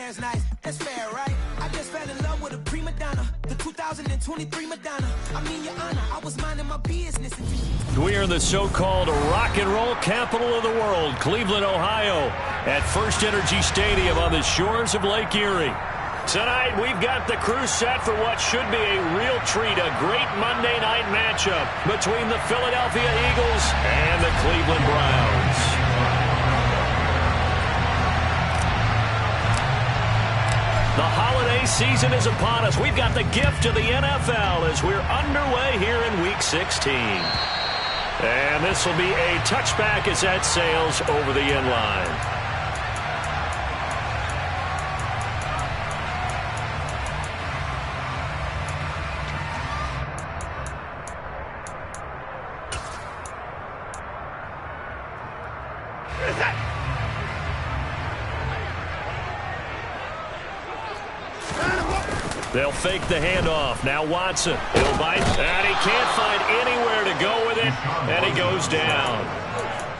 parents nice, that's fair, right? I just fell in love with a prima donna, the 2023 Madonna. I mean, Your Honor, I was minding my business. We are in the so-called rock and roll capital of the world, Cleveland, Ohio, at First Energy Stadium on the shores of Lake Erie. Tonight, we've got the crew set for what should be a real treat, a great Monday night matchup between the Philadelphia Eagles and the Cleveland Browns. The holiday season is upon us. We've got the gift of the NFL as we're underway here in Week 16. And this will be a touchback as that sails over the end line. They'll fake the handoff. Now Watson. He'll bite. And he can't find anywhere to go with it. And he goes down.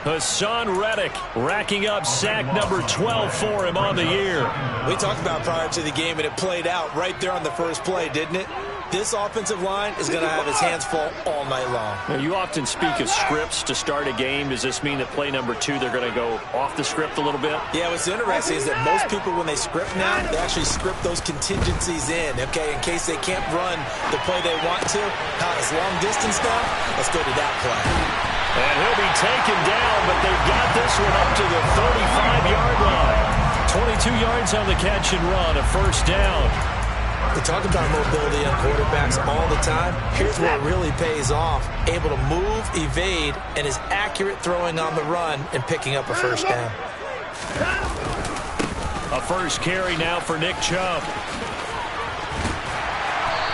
Hassan Reddick racking up sack number 12 for him on the year. We talked about prior to the game, and it played out right there on the first play, didn't it? This offensive line is going to have his hands full all night long. Now, you often speak of scripts to start a game. Does this mean that play number 2, they're going to go off the script a little bit? Yeah, what's interesting is that most people, when they script now, they actually script those contingencies in, okay, in case they can't run the play they want to. It's long distance now. Let's go to that play. And he'll be taken down, but they've got this one up to the 35-yard line. 22 yards on the catch and run, a first down. We talk about mobility on quarterbacks all the time. Here's where it really pays off. Able to move, evade, and is accurate throwing on the run and picking up a first down. A first carry now for Nick Chubb.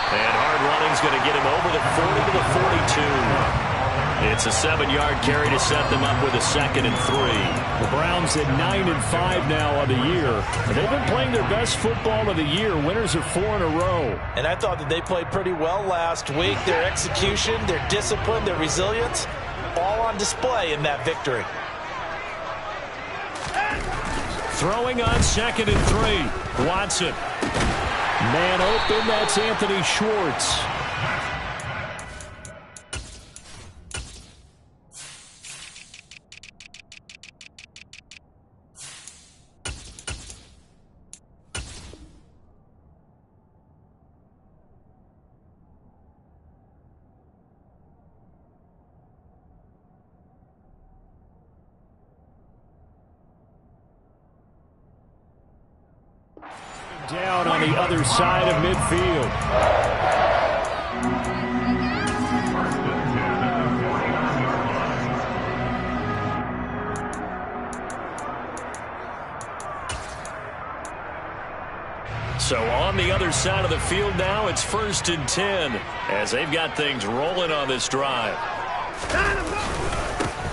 And hard running's going to get him over the 40 to the 42. It's a 7-yard carry to set them up with a 2nd and 3. The Browns at 9-5 now on the year. They've been playing their best football of the year. Winners of 4 in a row. And I thought that they played pretty well last week. Their execution, their discipline, their resilience, all on display in that victory. Throwing on 2nd and 3. Watson. Man open, that's Anthony Schwartz. Down on the other side of midfield. So on the other side of the field now, it's 1st and 10 as they've got things rolling on this drive.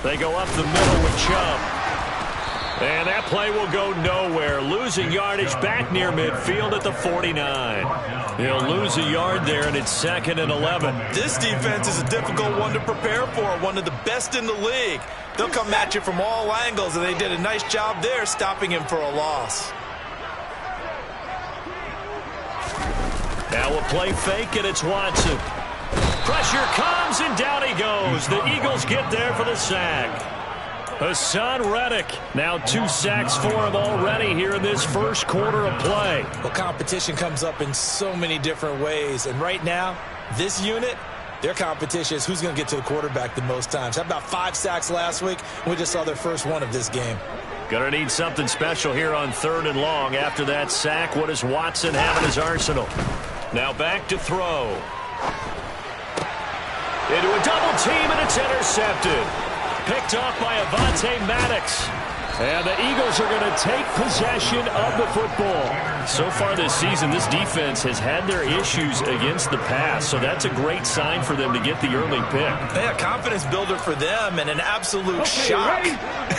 They go up the middle with Chubb. And that play will go nowhere. Losing yardage back near midfield at the 49. He'll lose a yard there, and it's 2nd and 11. This defense is a difficult one to prepare for, one of the best in the league. They'll come at you from all angles, and they did a nice job there stopping him for a loss. Now a play fake, and it's Watson. Pressure comes, and down he goes. The Eagles get there for the sack. Hassan Reddick, now 2 sacks for him already here in this first quarter of play. Well, competition comes up in so many different ways. And right now, this unit, their competition is who's going to get to the quarterback the most times. How about 5 sacks last week? We just saw their first one of this game. Gonna need something special here on 3rd and long. After that sack, what does Watson have in his arsenal? Now back to throw. Into a double team, and it's intercepted. Picked off by Avonte Maddox. And the Eagles are going to take possession of the football. So far this season, this defense has had their issues against the pass, so that's a great sign for them to get the early pick. Yeah, confidence builder for them and an absolute shock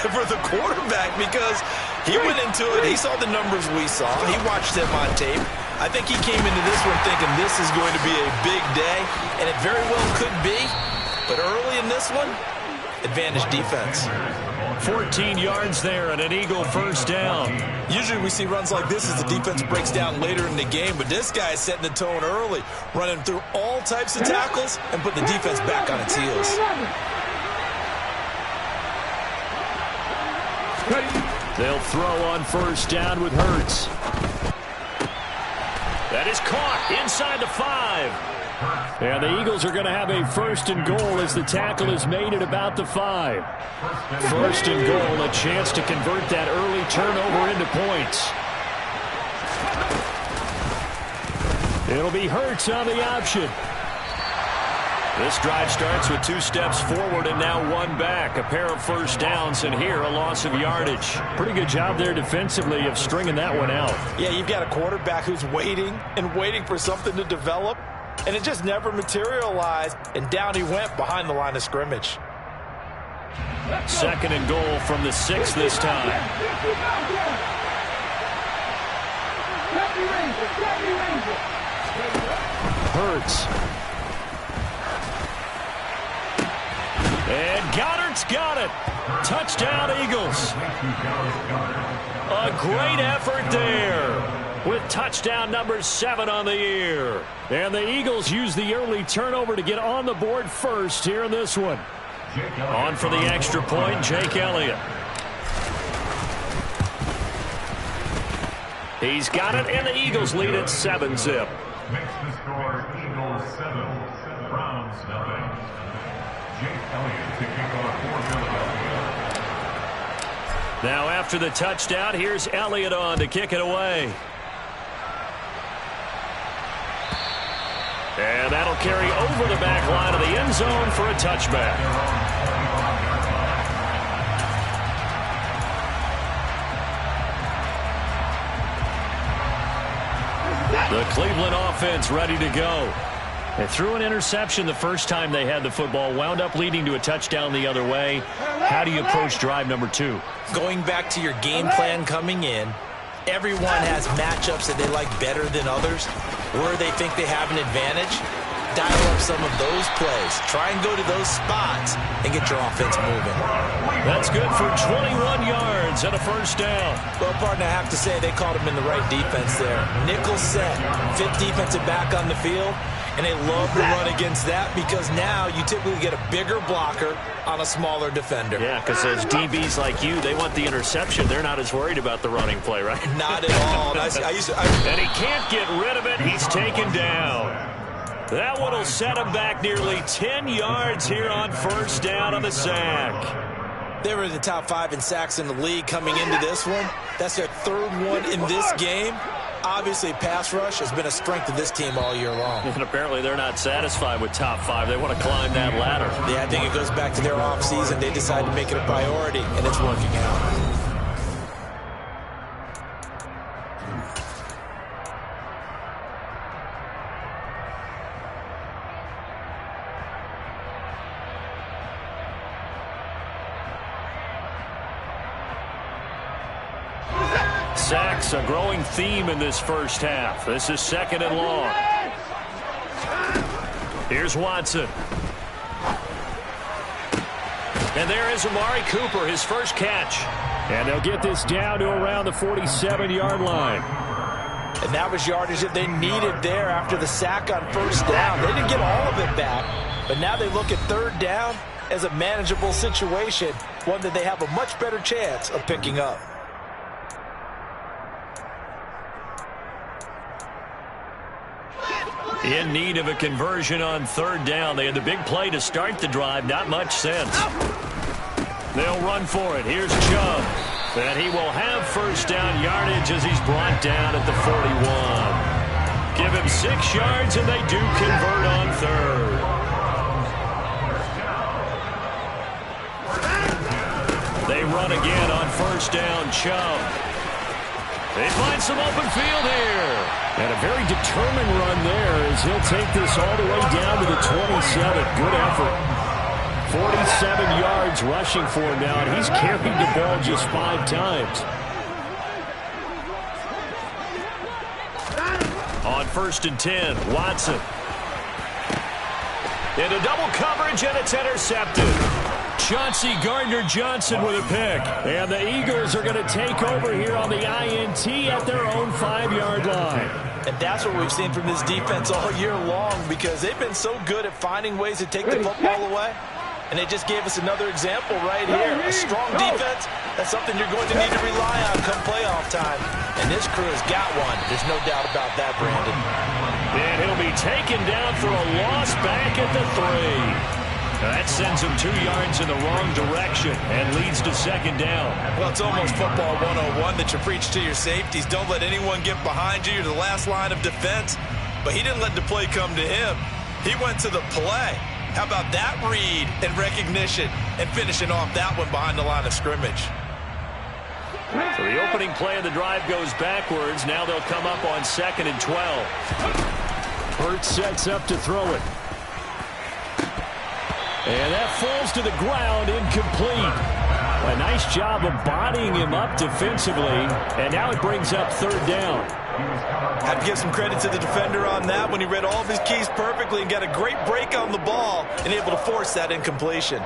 for the quarterback because he went into it. He saw the numbers we saw. He watched them on tape. I think he came into this one thinking this is going to be a big day, and it very well could be. But early in this one, advantage defense. 14 yards there and an Eagle first down. Usually we see runs like this as the defense breaks down later in the game, but this guy is setting the tone early, running through all types of tackles and putting the defense back on its heels. They'll throw on first down with Hurts. That is caught inside the 5. And the Eagles are going to have a first and goal as the tackle is made at about the 5. First and goal, a chance to convert that early turnover into points. It'll be Hurts on the option. This drive starts with 2 steps forward and now 1 back. A pair of first downs, and here a loss of yardage. Pretty good job there defensively of stringing that one out. Yeah, you've got a quarterback who's waiting and waiting for something to develop, and it just never materialized, and down he went behind the line of scrimmage. Second and goal from the 6 this time. Hurts. And Goddard's got it. Touchdown, Eagles. A great effort there with touchdown number 7 on the year. And the Eagles use the early turnover to get on the board first here in this one. On for the extra point, Jake Elliott. He's got it, and the Eagles lead at 7-0. Makes the score Eagles 7, Browns nothing. Jake Elliott to kick off for Philadelphia. Now after the touchdown, here's Elliott on to kick it away. And that'll carry over the back line of the end zone for a touchback. The Cleveland offense ready to go. They threw an interception the first time they had the football, wound up leading to a touchdown the other way. How do you approach drive number 2? Going back to your game plan coming in, everyone has matchups that they like better than others, where they think they have an advantage. Dial up some of those plays. Try and go to those spots and get your offense moving. That's good for 21 yards and a first down. Well, partner, I have to say they called him in the right defense there. Nickel set, 5th defensive back on the field, and they love to run against that because now you typically get a bigger blocker on a smaller defender. Yeah, because those DBs like you, they want the interception. They're not as worried about the running play, right? Not at all. And he can't get rid of it. He's taken down. That one will set him back nearly 10 yards here on first down on the sack. They were in the top 5 in sacks in the league coming into this one. That's their 3rd one in this game. Obviously, pass rush has been a strength of this team all year long. And apparently they're not satisfied with top 5. They want to climb that ladder. Yeah, I think it goes back to their offseason. They decided to make it a priority, and it's working out. Sacks, a growing theme in this first half. This is 2nd and long. Here's Watson. And there is Amari Cooper, his first catch. And they'll get this down to around the 47-yard line. And that was yardage that they needed there after the sack on first down. They didn't get all of it back, but now they look at 3rd down as a manageable situation, one that they have a much better chance of picking up. In need of a conversion on 3rd down. They had the big play to start the drive. Not much sense. They'll run for it. Here's Chubb. And he will have first down yardage as he's brought down at the 41. Give him 6 yards, and they do convert on 3rd. They run again on first down. Chubb. They find some open field here. And a very determined run there as he'll take this all the way down to the 27. Good effort. 47 yards rushing for him now, and he's carried the ball just 5 times. On 1st and 10, Watson. Into double coverage, and it's intercepted. Chauncey Gardner-Johnson with a pick. And the Eagles are going to take over here on the INT at their own 5-yard line. And that's what we've seen from this defense all year long, because they've been so good at finding ways to take the football away. And they just gave us another example right here. A strong defense, that's something you're going to need to rely on come playoff time. And this crew has got one. There's no doubt about that, Brandon. And he'll be taken down for a loss back at the 3. That sends him 2 yards in the wrong direction and leads to second down. Well, it's almost football 101 that you preach to your safeties. Don't let anyone get behind you. You're the last line of defense. But he didn't let the play come to him. He went to the play. How about that read and recognition and finishing off that one behind the line of scrimmage? So the opening play of the drive goes backwards. Now they'll come up on 2nd and 12. Hurts sets up to throw it. And that falls to the ground, incomplete. A nice job of bodying him up defensively. And now it brings up 3rd down. Had to give some credit to the defender on that when he read all of his keys perfectly and got a great break on the ball and able to force that incompletion.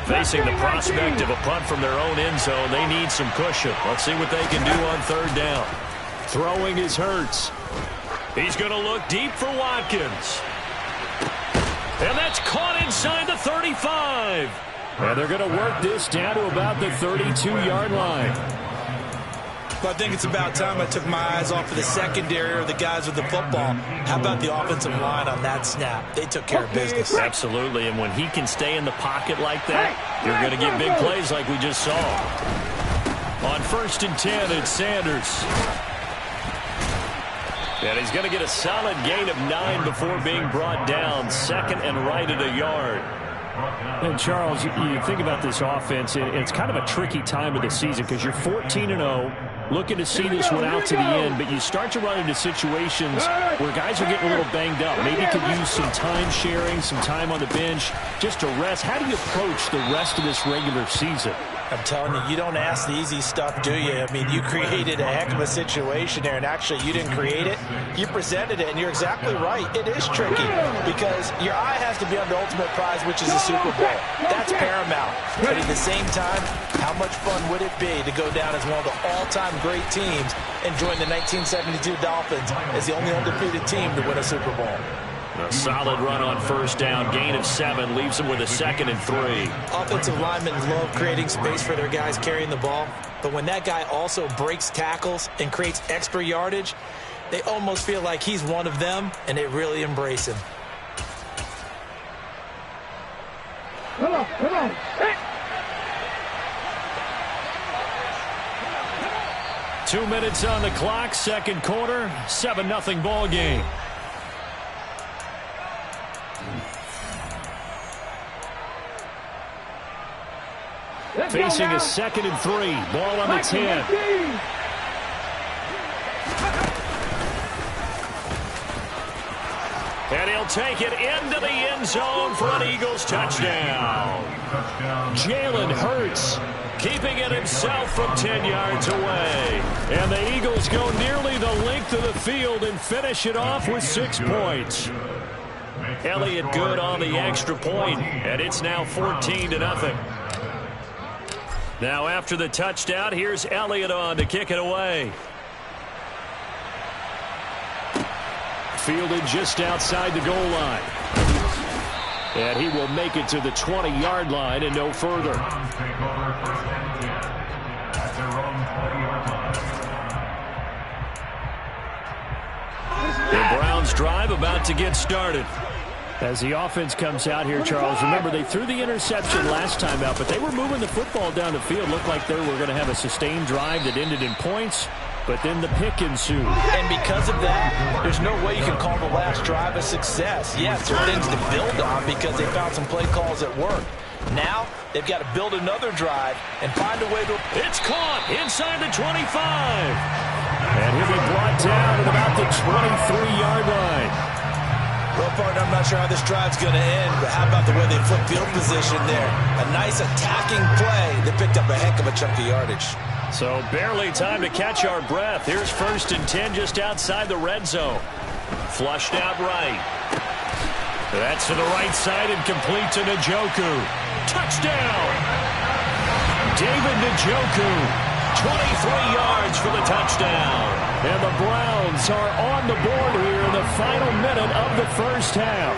Facing the prospect of a punt from their own end zone, they need some cushion. Let's see what they can do on 3rd down. Throwing is Hurts. He's going to look deep for Watkins. And that's caught inside the 35. And they're going to work this down to about the 32-yard line. Well, I think it's about time I took my eyes off of the secondary or the guys with the football. How about the offensive line on that snap? They took care of business. Absolutely, and when he can stay in the pocket like that, you're going to get big plays like we just saw. On 1st and 10, it's Sanders. And he's going to get a solid gain of 9 before being brought down. 2nd and right at a yard. And Charles, you think about this offense, it's kind of a tricky time of the season because you're 14-0, looking to see this one out to the end, but you start to run into situations where guys are getting a little banged up. Maybe could use some time sharing, some time on the bench, just to rest. How do you approach the rest of this regular season? I'm telling you, you don't ask the easy stuff, do you? I mean, you created a heck of a situation there, and actually you didn't create it. You presented it, and you're exactly right. It is tricky because your eye has to be on the ultimate prize, which is the Super Bowl. That's paramount. But at the same time, how much fun would it be to go down as one of the all-time great teams and join the 1972 Dolphins as the only undefeated team to win a Super Bowl? A solid run on 1st down. Gain of 7 leaves them with a 2nd and 3. Offensive linemen love creating space for their guys carrying the ball. But when that guy also breaks tackles and creates extra yardage, they almost feel like he's one of them, and they really embrace him. Come on. Hey. 2 minutes on the clock, 2nd quarter, 7-0 ball game. Facing a 2nd and 3. Ball on the 10. And he'll take it into the end zone for an Eagles touchdown. Jalen Hurts keeping it himself from 10 yards away. And the Eagles go nearly the length of the field and finish it off with 6 points. Elliott good on the extra point, and it's now 14-0. Now after the touchdown, here's Elliott on to kick it away. Fielded just outside the goal line. And he will make it to the 20-yard line and no further. The Browns drive about to get started. As the offense comes out here, Charles, remember they threw the interception last time out, but they were moving the football down the field. Looked like they were going to have a sustained drive that ended in points, but then the pick ensued. And because of that, there's no way you can call the last drive a success. Yes, there are things to build on because they found some play calls that work. Now, they've got to build another drive and find a way to... It's caught inside the 25. And he'll be brought down at about the 23-yard line. Well, partner, I'm not sure how this drive's going to end, but how about the way they flip field position there? A nice attacking play that picked up a heck of a chunk of yardage. So barely time to catch our breath. Here's 1st and 10 just outside the red zone. Flushed out right. That's to the right side and complete to Njoku. Touchdown! David Njoku, 23 yards for the touchdown. And the Browns are on the board here in the final minute of the first half.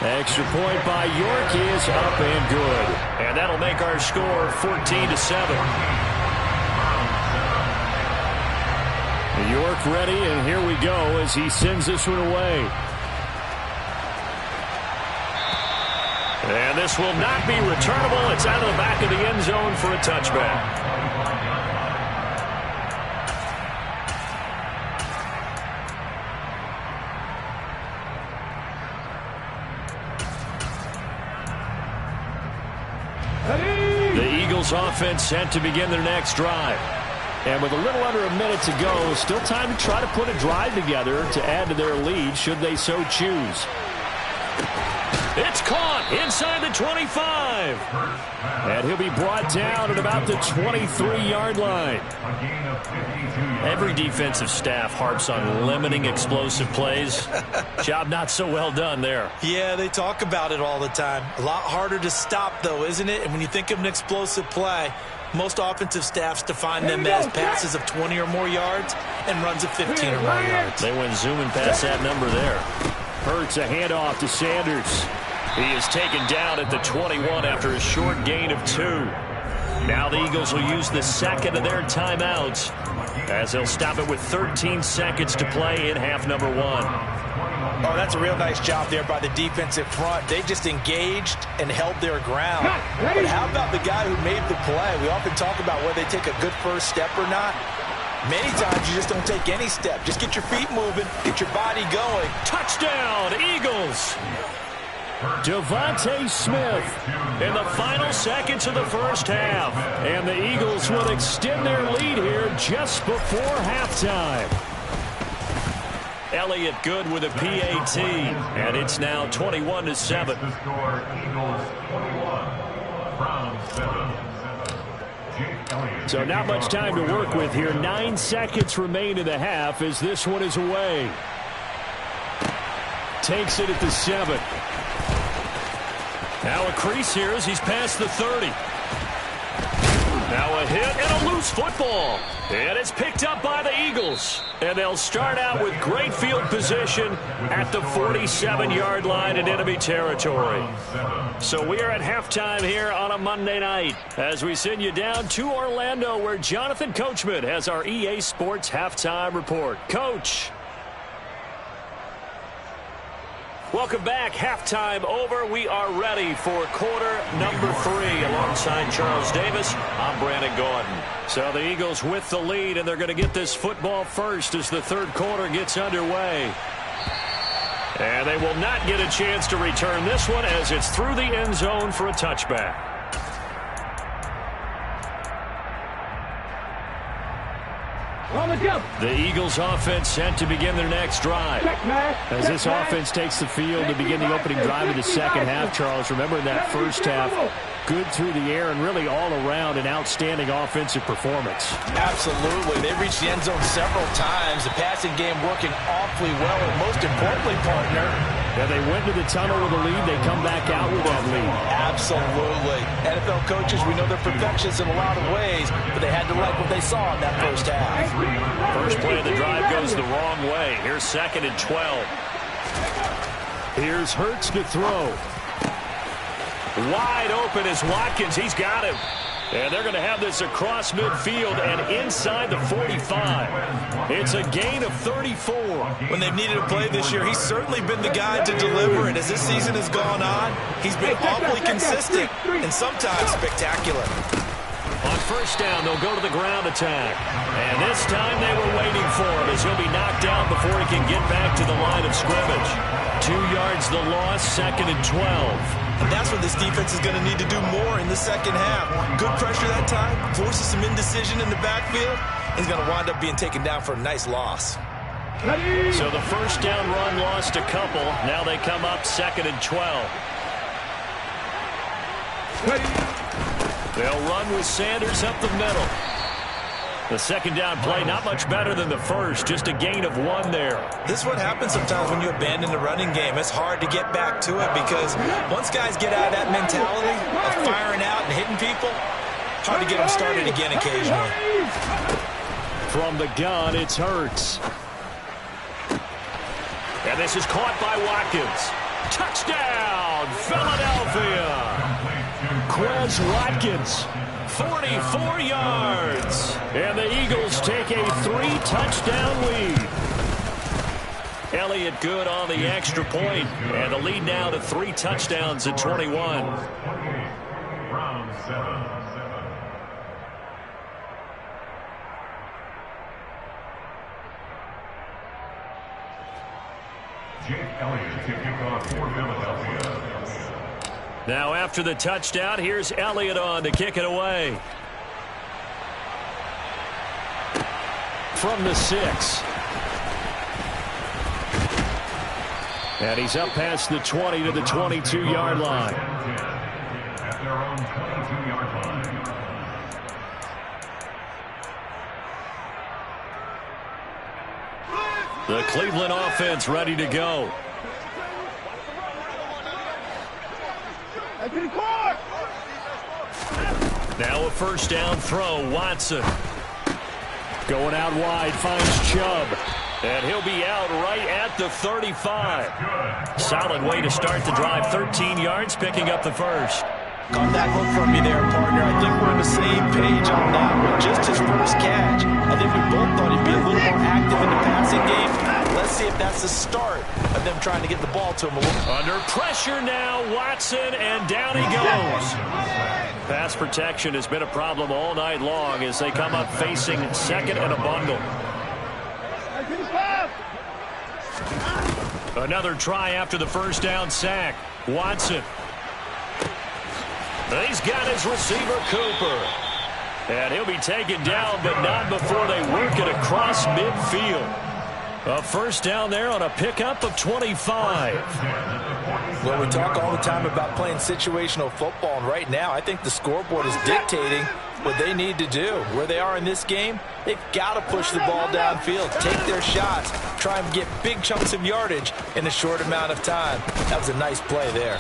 Extra point by York is up and good. And that'll make our score 14-7. York ready, and here we go as he sends this one away. And this will not be returnable. It's out of the back of the end zone for a touchback. The Eagles offense set to begin their next drive. And with a little under a minute to go, still time to try to put a drive together to add to their lead should they so choose. It's caught inside the 25. And he'll be brought down at about the 23-yard line. Every defensive staff harps on limiting explosive plays. Job not so well done there. Yeah, they talk about it all the time. A lot harder to stop, though, isn't it? And when you think of an explosive play, most offensive staffs define them as passes of 20 or more yards and runs of 15 or more yards. They went zooming past that number there. Hurts a handoff to Sanders. He is taken down at the 21 after a short gain of 2. Now the Eagles will use the second of their timeouts as they'll stop it with 13 seconds to play in half number 1. Oh, that's a real nice job there by the defensive front. They just engaged and held their ground. But how about the guy who made the play? We often talk about whether they take a good first step or not. Many times you just don't take any step. Just get your feet moving, get your body going. Touchdown, Eagles! Devontae Smith in the final seconds of the first half. And the Eagles will extend their lead here just before halftime. Elliott good with a PAT. And it's now 21-7. So not much time to work with here. 9 seconds remain in the half as this one is away. Takes it at the 7. Now a crease here as he's past the 30. Now a hit and a loose football. And it's picked up by the Eagles. And they'll start out with great field position at the 47-yard line in enemy territory. So we are at halftime here on a Monday night as we send you down to Orlando where Jonathan Coachman has our EA Sports halftime report. Coach. Welcome back. Halftime over. We are ready for quarter number 3 alongside Charles Davis. I'm Brandon Gordon. So the Eagles with the lead, and they're going to get this football first as the third quarter gets underway. And they will not get a chance to return this one as it's through the end zone for a touchback. The Eagles offense set to begin their next drive. As this offense takes the field to begin the opening drive of the second half, Charles, remember in that first half, good through the air and really all around an outstanding offensive performance. Absolutely. They reached the end zone several times. The passing game working awfully well, and most importantly, partner, yeah, they went to the tunnel with a lead. They come back out with that lead. Absolutely. NFL coaches, we know they're perfectionists in a lot of ways, but they had to like what they saw in that first half. First play of the drive goes the wrong way. Here's 2nd and 12. Here's Hurts to throw. Wide open is Watkins. He's got him. And they're going to have this across midfield and inside the 45. It's a gain of 34. When they've needed a play this year, he's certainly been the guy to deliver. And as this season has gone on, he's been awfully consistent and sometimes spectacular. On first down, they'll go to the ground attack. And this time they were waiting for him as he'll be knocked down before he can get back to the line of scrimmage. 2 yards the loss, 2nd and 12. And that's what this defense is going to need to do more in the second half. Good pressure that time, forces some indecision in the backfield. He's going to wind up being taken down for a nice loss. So the first down run lost a couple. Now they come up 2nd and 12. They'll run with Sanders up the middle. The second down play not much better than the first, just a gain of 1 there. This is what happens sometimes when you abandon the running game. It's hard to get back to it because once guys get out of that mentality of firing out and hitting people, hard to get them started again occasionally. From the gun, it's Hurts. And this is caught by Watkins. Touchdown, Philadelphia! Quez Watkins, 44 yards. And the Eagles take a 3-touchdown lead. Elliott good on the extra point. And the lead now to 3 touchdowns at 21. Round 7. Jake Elliott to kick off for Philadelphia. Now after the touchdown, here's Elliott on to kick it away. From the 6. And he's up past the 20 to the 22-yard line. At their own 22-yard line. The Cleveland offense ready to go. Now a first down throw, Watson. Going out wide, finds Chubb. And he'll be out right at the 35. Solid way to start the drive, 13 yards, picking up the first. Got that look from you there, partner. I think we're on the same page on that one. Just his first catch. I think we both thought he'd be a little more active in the passing game. Let's see if that's the start of them trying to get the ball to him a little. Under pressure now, Watson, and down he goes. Pass protection has been a problem all night long as they come up facing second and a bundle. Another try after the first down sack. Watson. He's got his receiver, Cooper. And he'll be taken down, but not before they work it across midfield. A first down there on a pickup of 25. Well, we talk all the time about playing situational football, and right now I think the scoreboard is dictating what they need to do. Where they are in this game, they've got to push the ball downfield, take their shots, try and get big chunks of yardage in a short amount of time. That was a nice play there.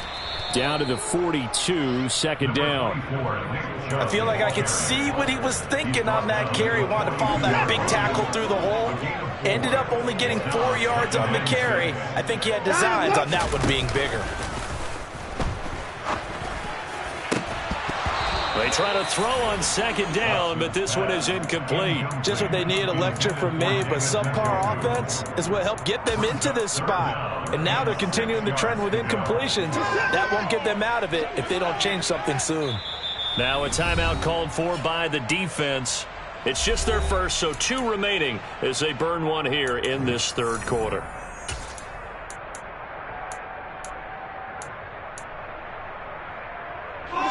Down to the 42, second down. I feel like I could see what he was thinking on that carry. Wanted to follow that big tackle through the hole. Ended up only getting 4 yards on the carry. I think he had designs on that one being bigger. They try to throw on second down, but this one is incomplete. Just what they need, a lecture from me, but subpar offense is what helped get them into this spot. And now they're continuing the trend with incompletions. That won't get them out of it if they don't change something soon. Now a timeout called for by the defense. It's just their first, so 2 remaining as they burn one here in this third quarter.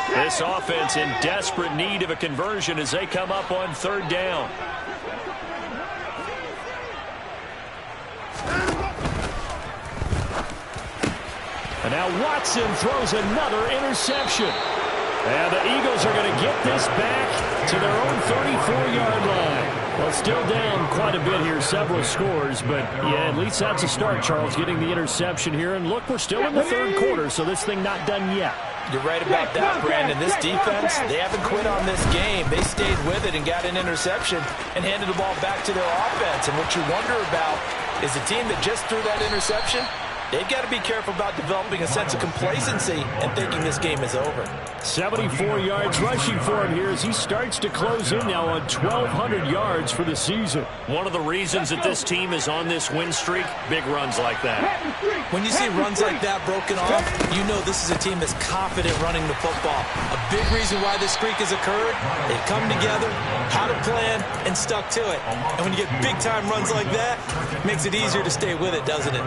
This offense in desperate need of a conversion as they come up on third down. And now Watson throws another interception. And the Eagles are going to get this back to their own 34-yard line. Well, still down quite a bit here, several scores, but yeah, at least that's a start, Charles, getting the interception here. And look, we're still in the third quarter, so this thing not done yet. You're right about that, Brandon. This defense, they haven't quit on this game. They stayed with it and got an interception and handed the ball back to their offense. And what you wonder about is the team that just threw that interception, they've got to be careful about developing a sense of complacency and thinking this game is over. 74 yards rushing for him here as he starts to close in now on 1,200 yards for the season. One of the reasons that this team is on this win streak, big runs like that. When you see runs like that broken off, you know this is a team that's confident running the football. A big reason why this streak has occurred, they've come together, had a plan, and stuck to it. And when you get big-time runs like that, it makes it easier to stay with it, doesn't it?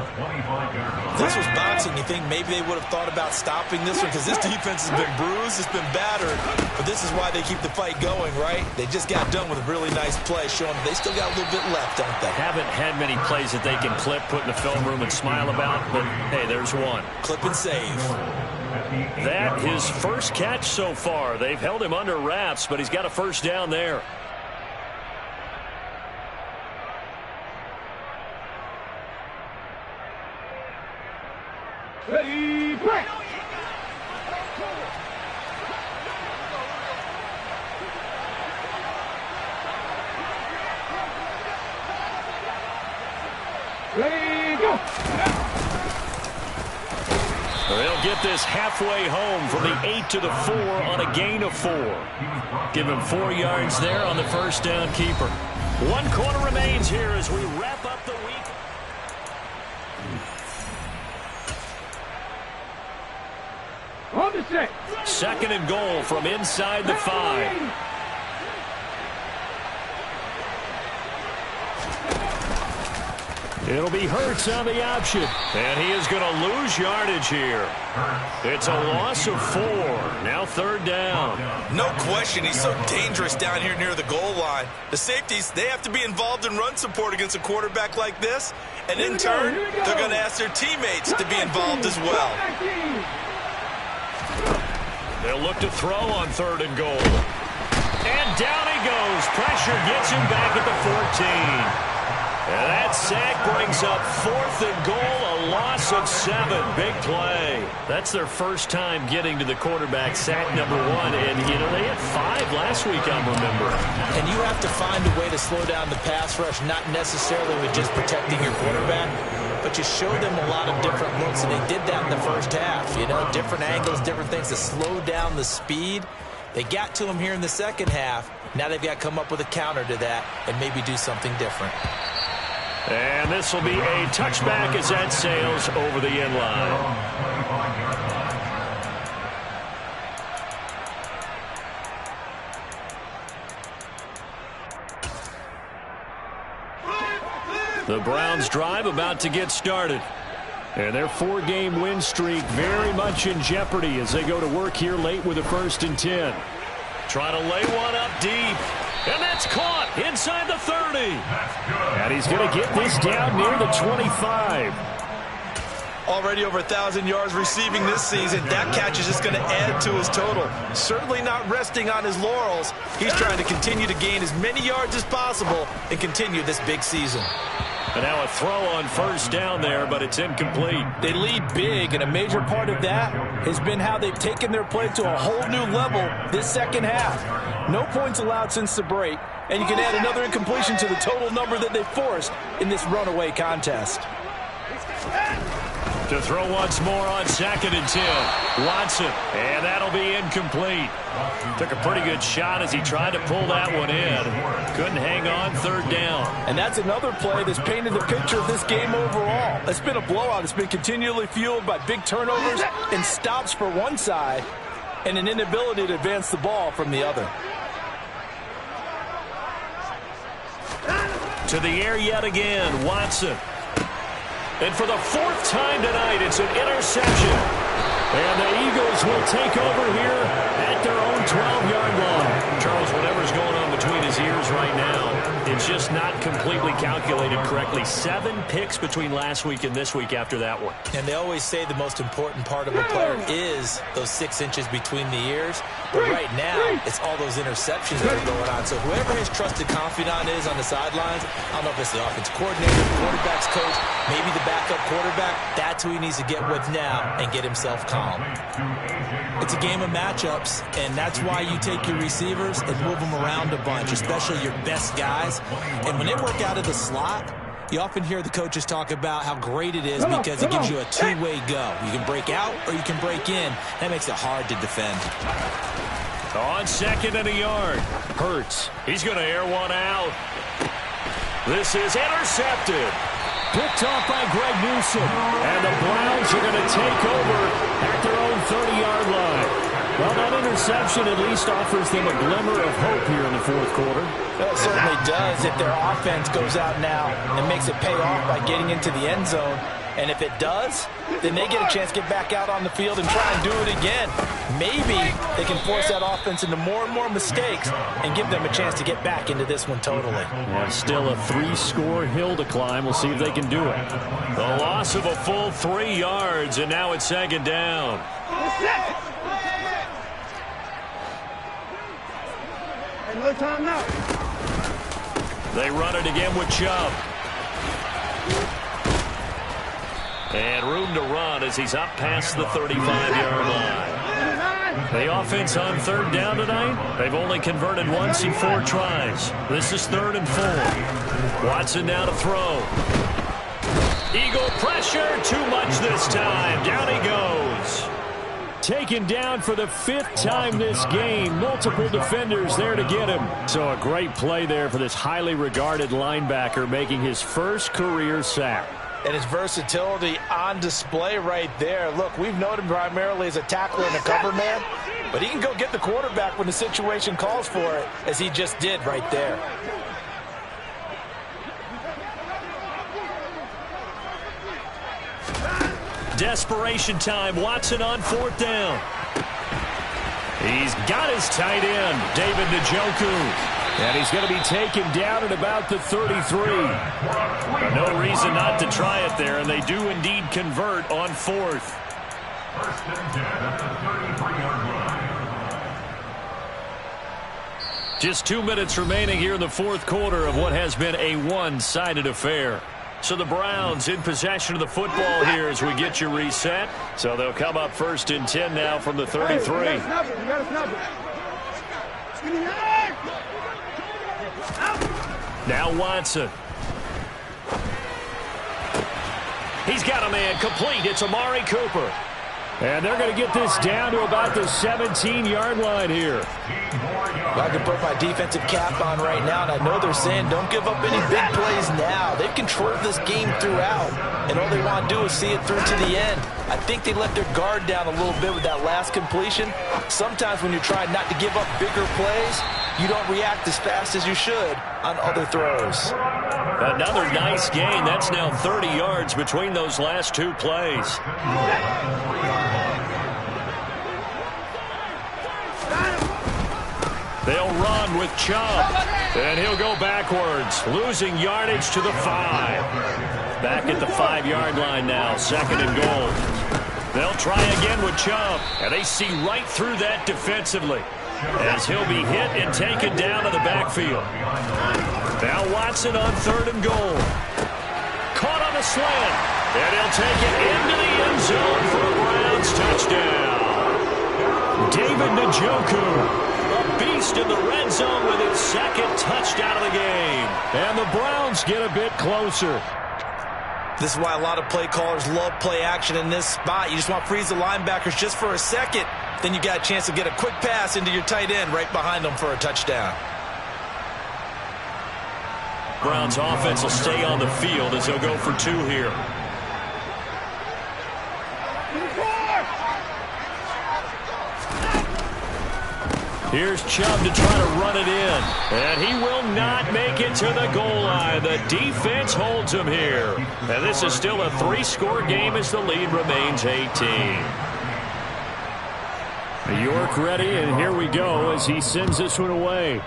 If this was boxing, you think maybe they would have thought about stopping this one because this defense has been bruised, it's been battered, but this is why they keep the fight going, right? They just got done with a really nice play, showing they still got a little bit left, don't they? Haven't had many plays that they can clip, put in the film room, and smile about, but hey, there's one. Clip and save. That his first catch so far. They've held him under wraps, but he's got a first down there. Ready, play. Ready, go. They'll get this halfway home from the 8 to the 4 on a gain of 4. Give him 4 yards there on the first down keeper. 1 quarter remains here as we wrap up the week. On the set. Second and goal from inside the 5. It'll be Hurts on the option. And he is going to lose yardage here. It's a loss of 4. Now third down. No question, he's so dangerous down here near the goal line. The safeties, they have to be involved in run support against a quarterback like this. And in turn, they're going to ask their teammates to be involved as well. They'll look to throw on third and goal. And down he goes. Pressure gets him back at the 14. And that sack brings up 4th and goal, a loss of 7. Big play. That's their first time getting to the quarterback, sack number 1. And, you know, they had 5 last week, I'm remembering. And you have to find a way to slow down the pass rush, not necessarily with just protecting your quarterback, but you show them a lot of different looks, and they did that in the first half. You know, different angles, different things to slow down the speed. They got to him here in the second half. Now they've got to come up with a counter to that and maybe do something different. And this will be a touchback as that sails over the end line. The Browns drive about to get started. And their 4-game win streak very much in jeopardy as they go to work here late with a 1st and 10. Trying to lay one up deep. And that's caught inside the 30. And he's going to get this down near the 25. Already over 1,000 yards receiving this season. That catch is just going to add to his total. Certainly not resting on his laurels. He's trying to continue to gain as many yards as possible and continue this big season. And now a throw on first down there, but it's incomplete. They lead big, and a major part of that has been how they've taken their play to a whole new level this second half. No points allowed since the break, and you can add another incompletion to the total number that they forced in this runaway contest. To throw once more on 2nd and 10. Watson, and that'll be incomplete. Took a pretty good shot as he tried to pull that one in. Couldn't hang on, third down. And that's another play that's painted the picture of this game overall. It's been a blowout. It's been continually fueled by big turnovers and stops for one side and an inability to advance the ball from the other. To the air yet again, Watson. And for the 4th time tonight, it's an interception. And the Eagles will take over here at their own 12-yard line. Charles, whatever's going on between his ears right now, it's just not completely calculated correctly. 7 picks between last week and this week after that one. And they always say the most important part of a player is those 6 inches between the ears. But right now, it's all those interceptions that are going on. So whoever his trusted confidant is on the sidelines, I don't know if it's the offense coordinator, the quarterback's coach, maybe the backup quarterback, that's who he needs to get with now and get himself calm. It's a game of matchups, and that's why you take your receivers and move them around a bunch, especially your best guys. And when they work out of the slot, You often hear the coaches talk about how great it is because it gives you a two-way go. You can break out or you can break in. That makes it hard to defend. On second and a yard. Hurts. He's going to air one out. This is intercepted. Picked off by Greg Newsom. And the Browns are going to take over at their own 30-yard line. Well, that interception at least offers them a glimmer of hope here in the fourth quarter. Well, it certainly does if their offense goes out now and makes it pay off by getting into the end zone. And if it does, then they get a chance to get back out on the field and try and do it again. Maybe they can force that offense into more and more mistakes and give them a chance to get back into this one totally. Yeah, still a 3-score hill to climb. We'll see if they can do it. The loss of a full 3 yards, and now it's second down. No time now. They run it again with Chubb. And room to run as he's up past the 35-yard line. The offense on third down tonight, they've only converted once in 4 tries. This is 3rd and 4. Watson now to throw. Eagle pressure, too much this time. Down he goes. Taken down for the 5th time this game. Multiple defenders there to get him. So a great play there for this highly regarded linebacker making his first career sack. And his versatility on display right there. Look, we've known him primarily as a tackler and a cover man, but he can go get the quarterback when the situation calls for it, as he just did right there. Desperation time. Watson on 4th down. He's got his tight end, David Njoku. And he's going to be taken down at about the 33. No reason not to try it there, and they do indeed convert on 4th. 1st and 10 at the 33-yard line. Just 2 minutes remaining here in the fourth quarter of what has been a one-sided affair. So the Browns in possession of the football here as we get you reset. So they'll come up 1st and 10 now from the 33. Now Watson. He's got a man complete. It's Amari Cooper. And they're going to get this down to about the 17-yard line here. I can put my defensive cap on right now, and I know they're saying don't give up any big plays now. They've controlled this game throughout, and all they want to do is see it through to the end. I think they let their guard down a little bit with that last completion. Sometimes when you're trying not to give up bigger plays, you don't react as fast as you should on other throws. Another nice gain. That's now 30 yards between those last 2 plays. They'll run with Chubb, and he'll go backwards, losing yardage to the 5. Back at the 5-yard line now, 2nd and goal. They'll try again with Chubb, and they see right through that defensively as he'll be hit and taken down to the backfield. Now Watson on 3rd and goal. Caught on the slant, and he'll take it into the end zone for a Browns touchdown. David Njoku, a beast in the red zone with his 2nd touchdown of the game. And the Browns get a bit closer. This is why a lot of play callers love play action in this spot. You just want to freeze the linebackers just for a second. Then you got a chance to get a quick pass into your tight end right behind them for a touchdown. Browns offense will stay on the field as they'll go for 2 here. Here's Chubb to try to run it in. And he will not make it to the goal line. The defense holds him here. And this is still a 3-score game as the lead remains 18. York ready, and here we go as he sends this one away.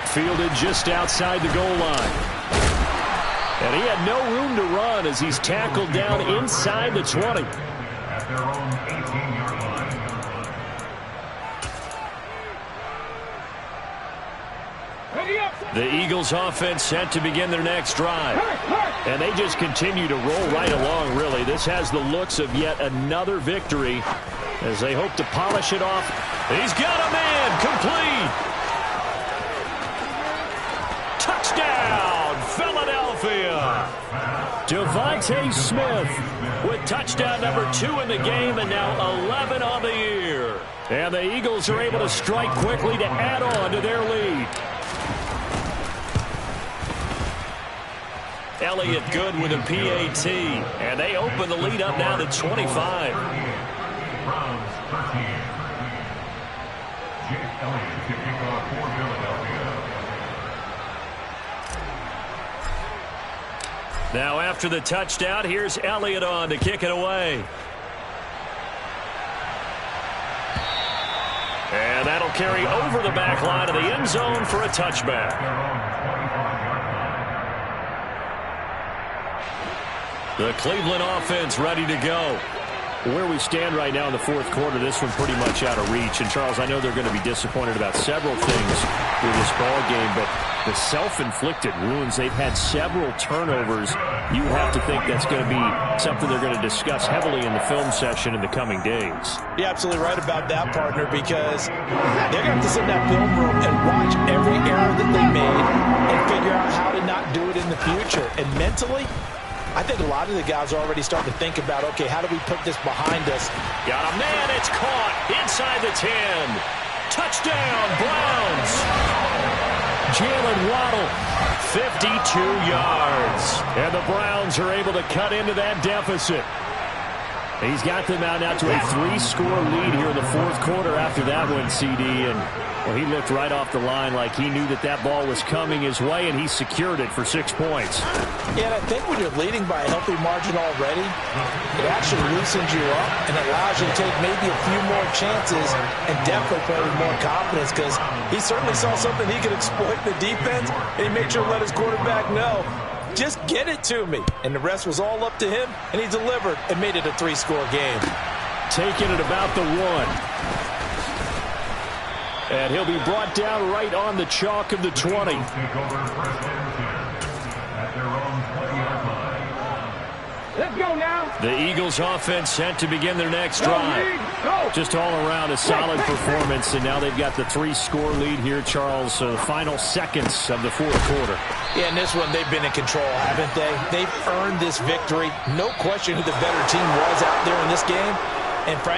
Fielded just outside the goal line. And he had no room to run as he's tackled down inside the 20. At their own 18-yard line. The Eagles offense set to begin their next drive. And they just continue to roll right along, really. This has the looks of yet another victory as they hope to polish it off. He's got a man complete. DeVonta Smith with touchdown number 2 in the game and now 11 on the year. And the Eagles are able to strike quickly to add on to their lead. Elliott good with a PAT, and they open the lead up now to 25. Browns 13. Jake Elliott to kick off for Philadelphia. Now after the touchdown, here's Elliott on to kick it away. And that'll carry over the back line of the end zone for a touchback. The Cleveland offense ready to go. Where we stand right now in the fourth quarter, this one pretty much out of reach. And, Charles, I know they're going to be disappointed about several things with this ball game, but the self-inflicted wounds, they've had several turnovers. You have to think that's going to be something they're going to discuss heavily in the film session in the coming days. You're absolutely right about that, partner, because they're going to have to sit in that film room and watch every error that they made and figure out how to not do it in the future. And mentally, I think a lot of the guys are already starting to think about, okay, how do we put this behind us? Got a man, it's caught inside the 10. Touchdown, Browns. Jalen Waddle, 52 yards. And the Browns are able to cut into that deficit. He's got them out now to a 3-score lead here in the fourth quarter after that one, CD. And, well, he looked right off the line like he knew that that ball was coming his way, and he secured it for 6 points. Yeah, and I think when you're leading by a healthy margin already, it actually loosens you up and allows you to take maybe a few more chances and definitely play with more confidence, because he certainly saw something he could exploit in the defense, and he made sure to let his quarterback know, just get it to me. And the rest was all up to him, and he delivered and made it a 3-score game. Taking it about the 1. And he'll be brought down right on the chalk of the 20. Let's go now. The Eagles offense set to begin their next drive. Just all around a solid performance, and now they've got the 3-score lead here, Charles. The final seconds of the fourth quarter. Yeah, in this one, they've been in control, haven't they? They've earned this victory. No question who the better team was out there in this game. And frankly,